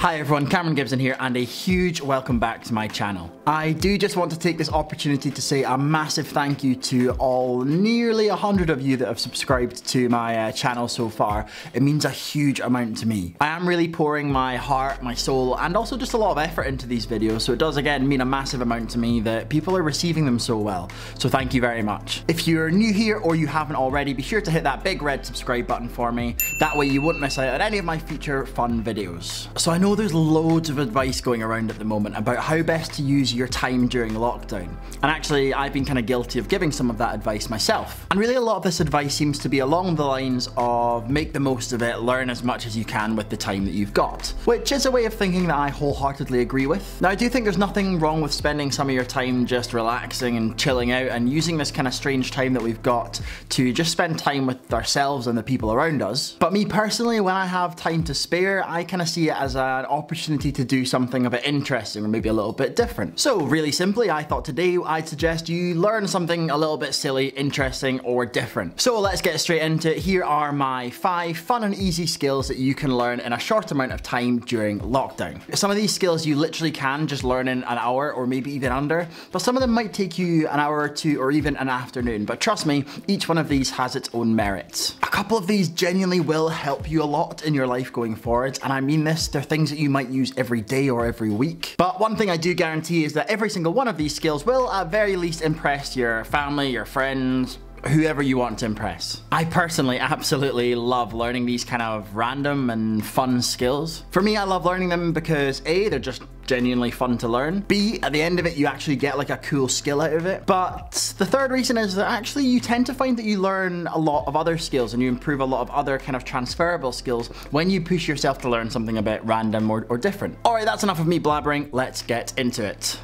Hi everyone, Cameron Gibson here and a huge welcome back to my channel. I do just want to take this opportunity to say a massive thank you to all nearly 100 of you that have subscribed to my channel so far. It means a huge amount to me. I am really pouring my heart, my soul, and also just a lot of effort into these videos, so it does again mean a massive amount to me that people are receiving them so well. So thank you very much. If you're new here or you haven't already, be sure to hit that big red subscribe button for me. That way you won't miss out on any of my future fun videos. So I know there's loads of advice going around at the moment about how best to use your time during lockdown. And actually, I've been kind of guilty of giving some of that advice myself. And really a lot of this advice seems to be along the lines of make the most of it, learn as much as you can with the time that you've got. Which is a way of thinking that I wholeheartedly agree with. Now I do think there's nothing wrong with spending some of your time just relaxing and chilling out and using this kind of strange time that we've got to just spend time with ourselves and the people around us. But me personally, when I have time to spare, I kind of see it as an opportunity to do something a bit interesting or maybe a little bit different. So really simply, I thought today I'd suggest you learn something a little bit silly, interesting, or different. So let's get straight into it. Here are my 5 fun and easy skills that you can learn in a short amount of time during lockdown. Some of these skills you literally can just learn in an hour or maybe even under, but some of them might take you an hour or two or even an afternoon. But trust me, each one of these has its own merits. A couple of these genuinely will help you a lot in your life going forward, and I mean this, they're things that you might use every day or every week. But one thing I do guarantee is that every single one of these skills will at very least impress your family, your friends, whoever you want to impress. I personally absolutely love learning these kind of random and fun skills. For me, I love learning them because A, they're just genuinely fun to learn. B, at the end of it, you actually get like a cool skill out of it. But the third reason is that actually you tend to find that you learn a lot of other skills and you improve a lot of other kind of transferable skills when you push yourself to learn something a bit random or different. All right, that's enough of me blabbering. Let's get into it.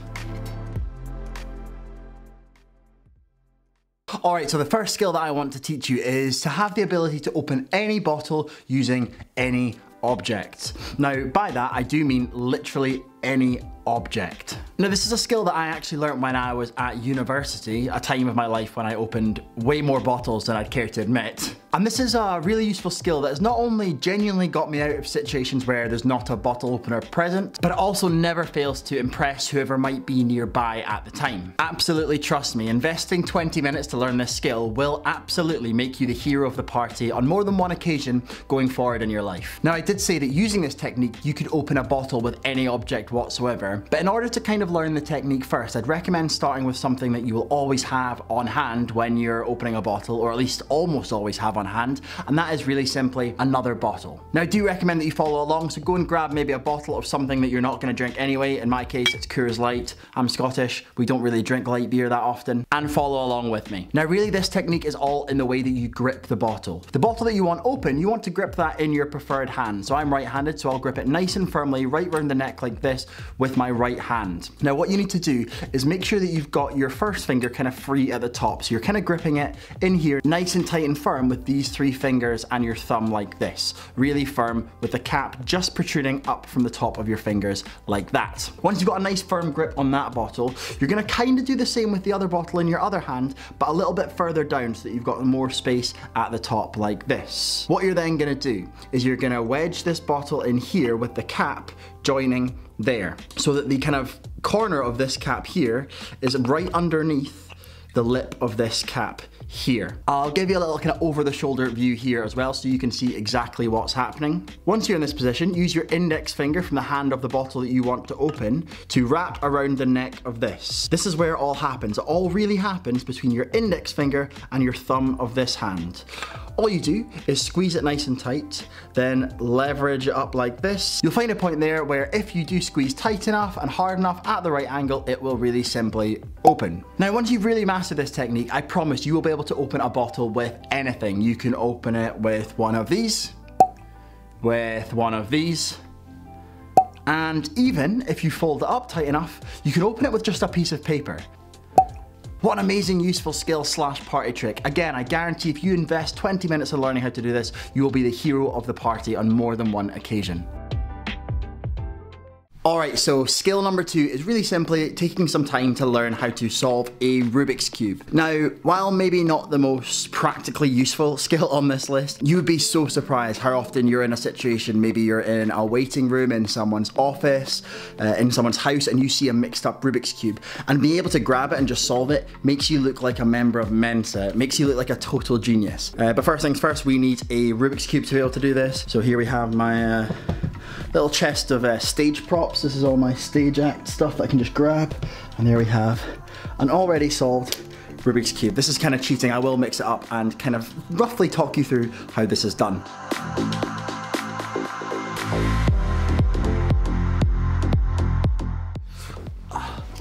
Alright, so the first skill that I want to teach you is to have the ability to open any bottle using any object. Now, by that, I do mean literally any object. Now, this is a skill that I actually learned when I was at university, a time of my life when I opened way more bottles than I'd care to admit. And this is a really useful skill that has not only genuinely got me out of situations where there's not a bottle opener present, but it also never fails to impress whoever might be nearby at the time. Absolutely trust me, investing 20 minutes to learn this skill will absolutely make you the hero of the party on more than one occasion going forward in your life. Now, I did say that using this technique, you could open a bottle with any object whatsoever, but in order to kind of learn the technique first, I'd recommend starting with something that you will always have on hand when you're opening a bottle, or at least almost always have on hand, and that is really simply another bottle. Now, I do recommend that you follow along, so go and grab maybe a bottle of something that you're not going to drink anyway. In my case, it's Coors Light. I'm Scottish, we don't really drink light beer that often, and follow along with me. Now, really, this technique is all in the way that you grip the bottle. The bottle that you want open, you want to grip that in your preferred hand. So I'm right-handed, so I'll grip it nice and firmly right around the neck like this with my right hand. Now, what you need to do is make sure that you've got your first finger kind of free at the top. So you're kind of gripping it in here nice and tight and firm with these 3 fingers and your thumb like this. Really firm with the cap just protruding up from the top of your fingers like that. Once you've got a nice firm grip on that bottle, you're going to kind of do the same with the other bottle in your other hand, but a little bit further down so that you've got more space at the top like this. What you're then going to do is you're going to wedge this bottle in here with the cap joining there, so that the kind of corner of this cap here is right underneath the lip of this cap here. I'll give you a little kind of over the shoulder view here as well so you can see exactly what's happening. Once you're in this position, use your index finger from the hand of the bottle that you want to open to wrap around the neck of this. This is where it all happens. It all really happens between your index finger and your thumb of this hand. All you do is squeeze it nice and tight, then leverage it up like this. You'll find a point there where if you do squeeze tight enough and hard enough at the right angle, it will really simply open. Now, once you've really mastered this technique, I promise you will be able to open a bottle with anything. You can open it with one of these, with one of these, and even if you fold it up tight enough, you can open it with just a piece of paper. What an amazing, useful skill slash party trick. Again, I guarantee if you invest 20 minutes in learning how to do this, you will be the hero of the party on more than one occasion. Alright, so skill number 2 is really simply taking some time to learn how to solve a Rubik's Cube. Now, while maybe not the most practically useful skill on this list, you would be so surprised how often you're in a situation, maybe you're in a waiting room in someone's office, in someone's house, and you see a mixed up Rubik's Cube, and being able to grab it and just solve it makes you look like a member of Mensa. It makes you look like a total genius. But first things first, we need a Rubik's Cube to be able to do this. So here we have my little chest of stage props. This is all my stage act stuff that I can just grab. And there we have an already solved Rubik's Cube. This is kind of cheating. I will mix it up and kind of roughly talk you through how this is done.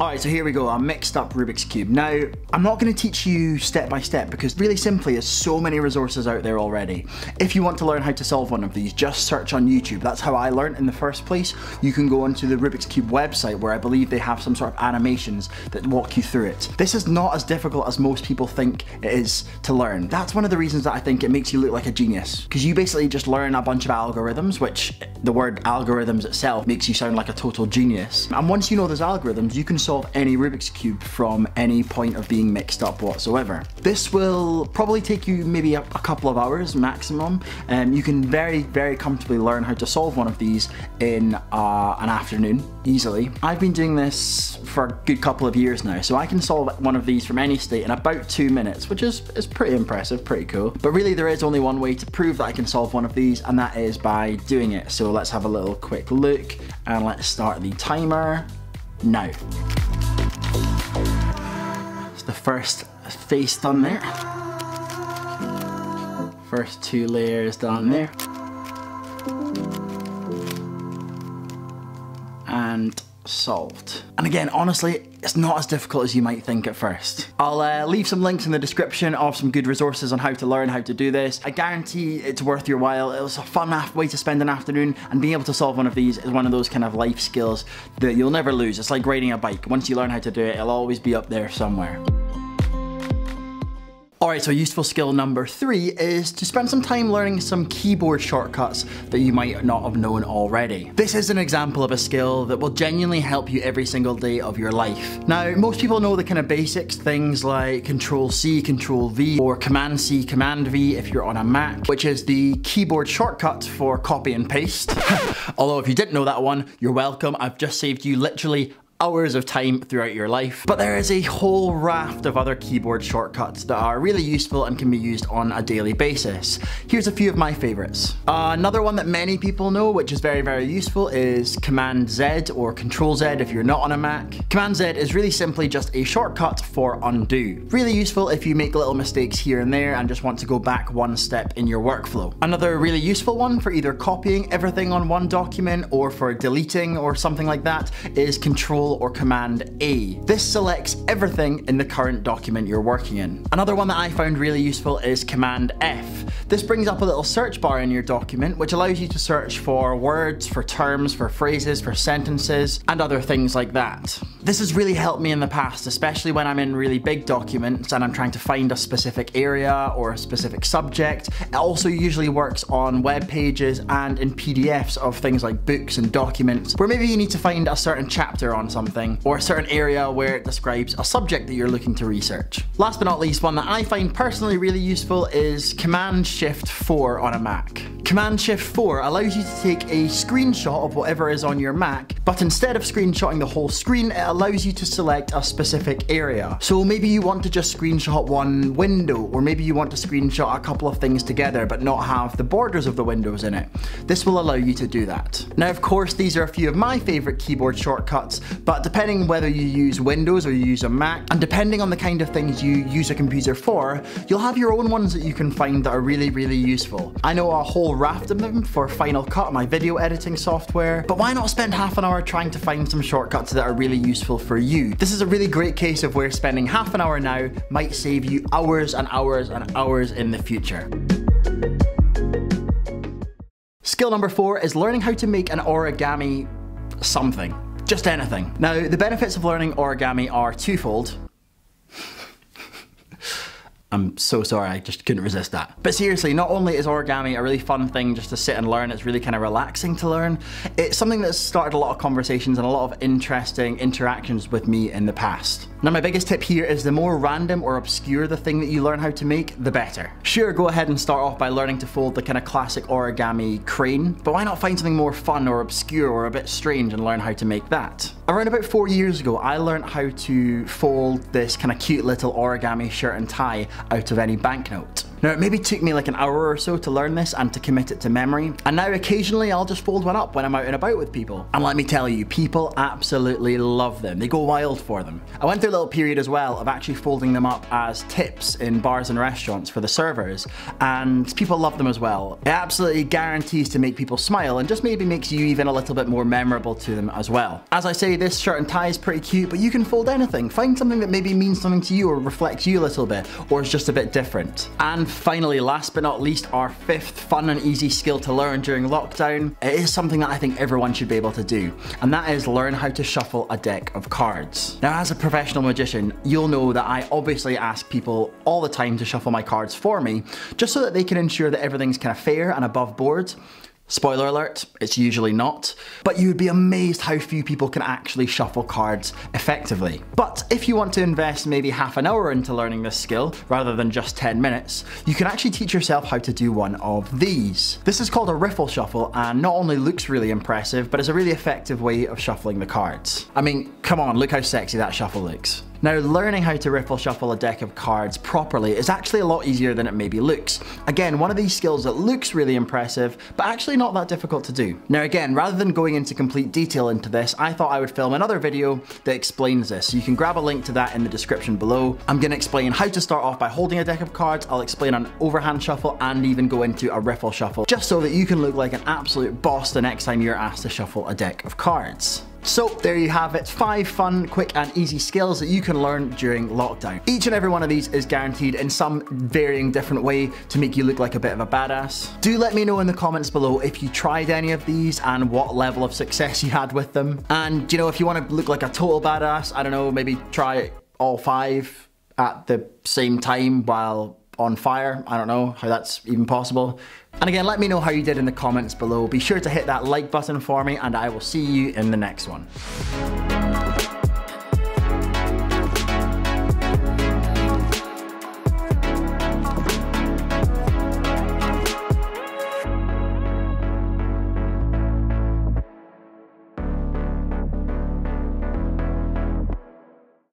Alright, so here we go, a mixed up Rubik's Cube. Now, I'm not going to teach you step by step because really simply there's so many resources out there already. If you want to learn how to solve one of these, just search on YouTube. That's how I learned in the first place. You can go onto the Rubiks Cube website where I believe they have some sort of animations that walk you through it. This is not as difficult as most people think it is to learn. That's one of the reasons that I think it makes you look like a genius. Because you basically just learn a bunch of algorithms, which the word algorithms itself makes you sound like a total genius. And once you know those algorithms, you can solve any Rubik's Cube from any point of being mixed up whatsoever. This will probably take you maybe a couple of hours maximum. You can very, very comfortably learn how to solve one of these in an afternoon, easily. I've been doing this for a good couple of years now, so I can solve one of these from any state in about 2 minutes, which is pretty impressive, pretty cool. But really there is only one way to prove that I can solve one of these, and that is by doing it. So let's have a little quick look, and let's start the timer now. So the first face done there. First 2 layers done there. And solved. And again, honestly, it's not as difficult as you might think at first. I'll leave some links in the description of some good resources on how to learn how to do this. I guarantee it's worth your while. It was a fun way to spend an afternoon, and being able to solve one of these is one of those kind of life skills that you'll never lose. It's like riding a bike. Once you learn how to do it, it'll always be up there somewhere. Alright, so useful skill number 3 is to spend some time learning some keyboard shortcuts that you might not have known already. This is an example of a skill that will genuinely help you every single day of your life. Now, most people know the kind of basics, things like Control-C, Control-V, or Command-C, Command-V if you're on a Mac, which is the keyboard shortcut for copy and paste. Although if you didn't know that one, you're welcome. I've just saved you literally hours of time throughout your life. But there is a whole raft of other keyboard shortcuts that are really useful and can be used on a daily basis. Here's a few of my favorites. Another one that many people know, which is very, very useful, is Command-Z or Control-Z if you're not on a Mac. Command-Z is really simply just a shortcut for undo. Really useful if you make little mistakes here and there and just want to go back one step in your workflow. Another really useful one for either copying everything on one document or for deleting or something like that is Control or Command-A. This selects everything in the current document you're working in. Another one that I found really useful is Command-F. This brings up a little search bar in your document, which allows you to search for words, for terms, for phrases, for sentences, and other things like that. This has really helped me in the past, especially when I'm in really big documents and I'm trying to find a specific area or a specific subject. It also usually works on web pages and in PDFs of things like books and documents, where maybe you need to find a certain chapter on something, or a certain area where it describes a subject that you're looking to research. Last but not least, one that I find personally really useful is Command-Shift-4 on a Mac. Command-Shift-4 allows you to take a screenshot of whatever is on your Mac, but instead of screenshotting the whole screen, it allows you to select a specific area. So maybe you want to just screenshot one window, or maybe you want to screenshot a couple of things together but not have the borders of the windows in it. This will allow you to do that. Now, of course, these are a few of my favorite keyboard shortcuts, but depending whether you use Windows or you use a Mac, and depending on the kind of things you use a computer for, you'll have your own ones that you can find that are really, really useful. I know a whole raft of them for Final Cut, my video editing software, but why not spend half an hour trying to find some shortcuts that are really useful for you? This is a really great case of where spending half an hour now might save you hours and hours and hours in the future. Skill number 4 is learning how to make an origami something. Just anything. Now, the benefits of learning origami are twofold. I'm so sorry, I just couldn't resist that. But seriously, not only is origami a really fun thing just to sit and learn, it's really kind of relaxing to learn, it's something that's started a lot of conversations and a lot of interesting interactions with me in the past. Now my biggest tip here is the more random or obscure the thing that you learn how to make, the better. Sure, go ahead and start off by learning to fold the kind of classic origami crane, but why not find something more fun or obscure or a bit strange and learn how to make that? Around about 4 years ago, I learned how to fold this kind of cute little origami shirt and tie out of any banknote. Now it maybe took me like an hour or so to learn this and to commit it to memory, and now occasionally I'll just fold one up when I'm out and about with people. And let me tell you, people absolutely love them. They go wild for them. I went through a little period as well of actually folding them up as tips in bars and restaurants for the servers, and people love them as well. It absolutely guarantees to make people smile and just maybe makes you even a little bit more memorable to them as well. As I say, this shirt and tie is pretty cute, but you can fold anything. Find something that maybe means something to you or reflects you a little bit, or is just a bit different. And finally, last but not least, our fifth fun and easy skill to learn during lockdown. It is something that I think everyone should be able to do, and that is learn how to shuffle a deck of cards. Now, as a professional magician, you'll know that I obviously ask people all the time to shuffle my cards for me, just so that they can ensure that everything's kind of fair and above board. Spoiler alert, it's usually not, but you would be amazed how few people can actually shuffle cards effectively. But if you want to invest maybe half an hour into learning this skill, rather than just 10 minutes, you can actually teach yourself how to do one of these. This is called a riffle shuffle, and not only looks really impressive, but it's a really effective way of shuffling the cards. I mean, come on, look how sexy that shuffle looks. Now, learning how to riffle shuffle a deck of cards properly is actually a lot easier than it maybe looks. Again, one of these skills that looks really impressive, but actually not that difficult to do. Now again, rather than going into complete detail into this, I thought I would film another video that explains this. So you can grab a link to that in the description below. I'm gonna explain how to start off by holding a deck of cards, I'll explain an overhand shuffle, and even go into a riffle shuffle, just so that you can look like an absolute boss the next time you're asked to shuffle a deck of cards. So there you have it, 5 fun, quick and easy skills that you can learn during lockdown. Each and every one of these is guaranteed in some varying different way to make you look like a bit of a badass. Do let me know in the comments below if you tried any of these and what level of success you had with them. And you know, if you want to look like a total badass, I don't know, maybe try all 5 at the same time while on fire. I don't know how that's even possible. And again, let me know how you did in the comments below. Be sure to hit that like button for me, and I will see you in the next one.